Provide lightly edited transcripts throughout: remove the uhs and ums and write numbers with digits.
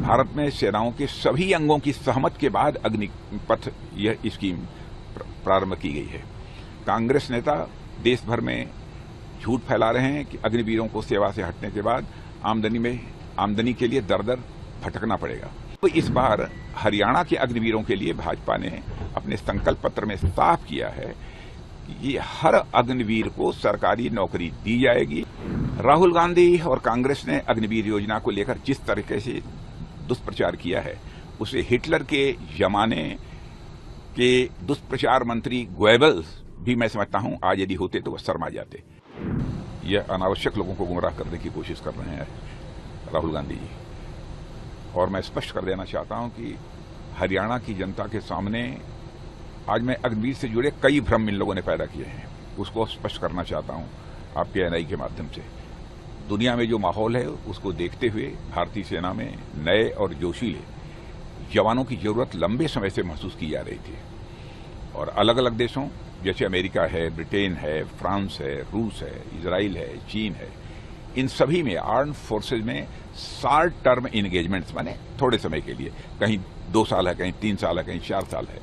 भारत में सेनाओं के सभी अंगों की सहमति के बाद अग्निपथ यह स्कीम प्रारंभ की गई है। कांग्रेस नेता देश भर में झूठ फैला रहे हैं कि अग्निवीरों को सेवा से हटने के बाद आमदनी के लिए दर दर भटकना पड़ेगा। तो इस बार हरियाणा के अग्निवीरों के लिए भाजपा ने अपने संकल्प पत्र में साफ किया है कि हर अग्निवीर को सरकारी नौकरी दी जाएगी। राहुल गांधी और कांग्रेस ने अग्निवीर योजना को लेकर जिस तरीके से दुष्प्रचार किया है, उसे हिटलर के जमाने के दुष्प्रचार मंत्री गोएबल्स भी मैं समझता हूं आज यदि होते तो वह शर्मा जाते। यह अनावश्यक लोगों को गुमराह करने की कोशिश कर रहे हैं राहुल गांधी जी। और मैं स्पष्ट कर देना चाहता हूं कि हरियाणा की जनता के सामने आज मैं अग्निवीर से जुड़े कई भ्रम इन लोगों ने पैदा किए हैं, उसको स्पष्ट करना चाहता हूं आपके एनआई के माध्यम से। दुनिया में जो माहौल है उसको देखते हुए भारतीय सेना में नए और जोशीले जवानों की जरूरत लंबे समय से महसूस की जा रही थी। और अलग अलग देशों जैसे अमेरिका है, ब्रिटेन है, फ्रांस है, रूस है, इजराइल है, चीन है, इन सभी में आर्म्ड फोर्सेज में शॉर्ट टर्म इंगेजमेंट्स माने थोड़े समय के लिए, कहीं 2 साल है, कहीं 3 साल है, कहीं 4 साल है,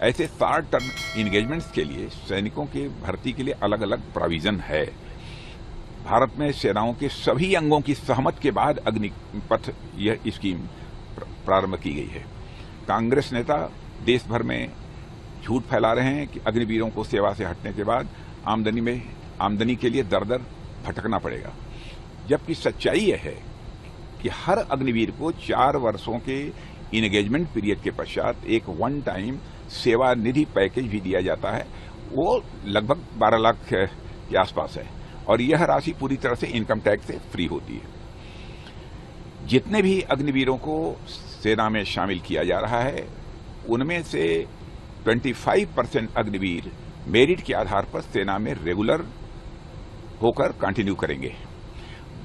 ऐसे शॉर्ट टर्म इंगेजमेंट्स के लिए सैनिकों की भर्ती के लिए अलग अलग प्रोविजन है। भारत में सेनाओं के सभी अंगों की सहमति के बाद अग्निपथ यह स्कीम प्रारंभ की गई है। कांग्रेस नेता देश भर में झूठ फैला रहे हैं कि अग्निवीरों को सेवा से हटने के बाद आमदनी के लिए दर दर भटकना पड़ेगा, जबकि सच्चाई यह है कि हर अग्निवीर को 4 वर्षों के इंगेजमेंट पीरियड के पश्चात एक वन टाइम सेवा निधि पैकेज भी दिया जाता है। वो लगभग 12 लाख के आसपास है और यह राशि पूरी तरह से इनकम टैक्स से फ्री होती है। जितने भी अग्निवीरों को सेना में शामिल किया जा रहा है, उनमें से 25% अग्निवीर मेरिट के आधार पर सेना में रेगुलर होकर कंटिन्यू करेंगे।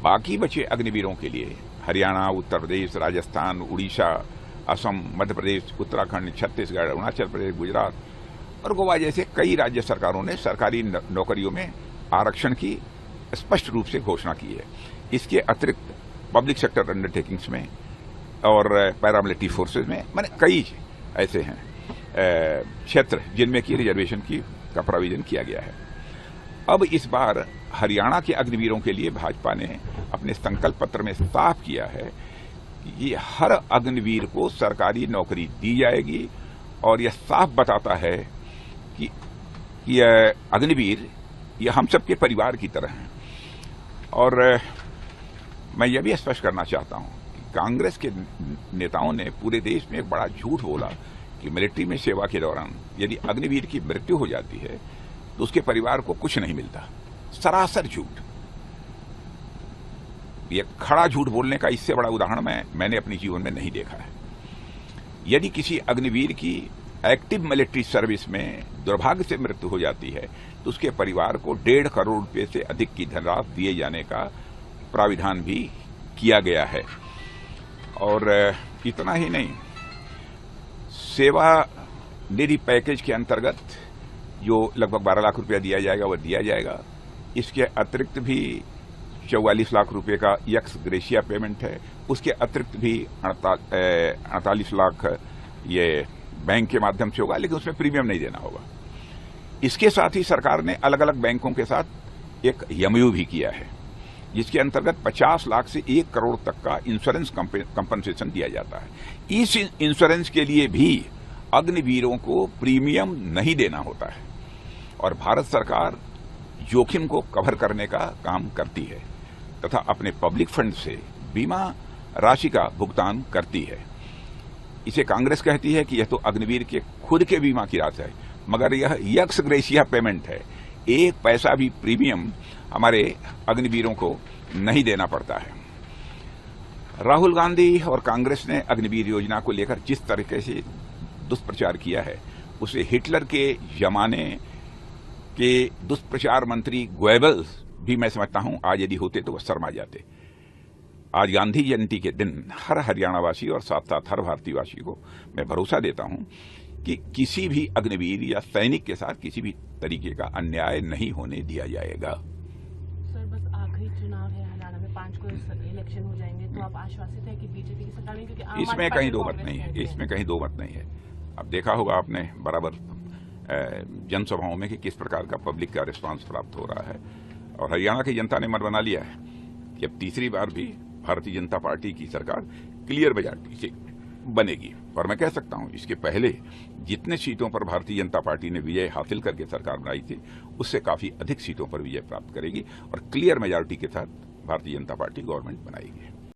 बाकी बचे अग्निवीरों के लिए हरियाणा, उत्तर प्रदेश, राजस्थान, उड़ीसा, असम, मध्य प्रदेश, उत्तराखंड, छत्तीसगढ़, अरुणाचल प्रदेश, गुजरात और गोवा जैसे कई राज्य सरकारों ने सरकारी नौकरियों में आरक्षण की स्पष्ट रूप से घोषणा की है। इसके अतिरिक्त पब्लिक सेक्टर अंडरटेकिंग्स में और पैरामिलिट्री फोर्सेज में मैंने कई ऐसे हैं क्षेत्र जिनमें की रिजर्वेशन का प्रोविजन किया गया है। अब इस बार हरियाणा के अग्निवीरों के लिए भाजपा ने अपने संकल्प पत्र में साफ किया है कि हर अग्निवीर को सरकारी नौकरी दी जाएगी और यह साफ बताता है कि यह अग्निवीर यह हम सबके परिवार की तरह हैं। और मैं यह भी स्पष्ट करना चाहता हूं कि कांग्रेस के नेताओं ने पूरे देश में एक बड़ा झूठ बोला कि मिलिट्री में सेवा के दौरान यदि अग्निवीर की मृत्यु हो जाती है तो उसके परिवार को कुछ नहीं मिलता। सरासर झूठ। यह खड़ा झूठ बोलने का इससे बड़ा उदाहरण मैंने अपने जीवन में नहीं देखा है। यदि किसी अग्निवीर की एक्टिव मिलिट्री सर्विस में दुर्भाग्य से मृत्यु हो जाती है तो उसके परिवार को 1.5 करोड़ रुपए से अधिक की धनराशि दिए जाने का प्राविधान भी किया गया है। और इतना ही नहीं, सेवा निधि पैकेज के अंतर्गत जो लगभग 12 लाख रुपया दिया जाएगा वह दिया जाएगा। इसके अतिरिक्त भी 44 लाख रुपए का एक्स ग्रेशिया पेमेंट है। उसके अतिरिक्त भी 48 लाख ये बैंक के माध्यम से होगा, लेकिन उसमें प्रीमियम नहीं देना होगा। इसके साथ ही सरकार ने अलग अलग बैंकों के साथ एक एमओयू भी किया है, जिसके अंतर्गत 50 लाख से 1 करोड़ तक का इंश्योरेंस कंपनसेशन दिया जाता है। इस इंश्योरेंस के लिए भी अग्निवीरों को प्रीमियम नहीं देना होता है और भारत सरकार जोखिम को कवर करने का काम करती है तथा अपने पब्लिक फंड से बीमा राशि का भुगतान करती है। इसे कांग्रेस कहती है कि यह तो अग्निवीर के खुद के बीमा की राशि है, मगर यह एक्स ग्रेशिया पेमेंट है। 1 पैसा भी प्रीमियम हमारे अग्निवीरों को नहीं देना पड़ता है। राहुल गांधी और कांग्रेस ने अग्निवीर योजना को लेकर जिस तरीके से दुष्प्रचार किया है, उसे हिटलर के जमाने के दुष्प्रचार मंत्री गोएबल्स भी मैं समझता हूं आज यदि होते तो वह शर्मा जाते। आज गांधी जयंती के दिन हर हरियाणावासी और साथ साथ हर भारतीयवासी को मैं भरोसा देता हूं कि किसी भी अग्निवीर या सैनिक के साथ किसी भी तरीके का अन्याय नहीं होने दिया जाएगा। सर, बस आखिरी चुनाव है हरियाणा में, 5 को इलेक्शन हो जाएंगे तो आप आश्वासित है कि बीजेपी की सरकार में, क्योंकि इसमें कहीं दो मत नहीं है, इसमें कहीं दो मत नहीं है। अब देखा होगा आपने बराबर जनसभाओं में कि किस प्रकार का पब्लिक का रिस्पांस प्राप्त हो रहा है, और हरियाणा की जनता ने मन बना लिया है कि अब तीसरी बार भी भारतीय जनता पार्टी की सरकार क्लियर मेजॉरिटी से बनेगी। और मैं कह सकता हूं इसके पहले जितने सीटों पर भारतीय जनता पार्टी ने विजय हासिल करके सरकार बनाई थी, उससे काफी अधिक सीटों पर विजय प्राप्त करेगी और क्लियर मेजॉरिटी के साथ भारतीय जनता पार्टी गवर्नमेंट बनाएगी।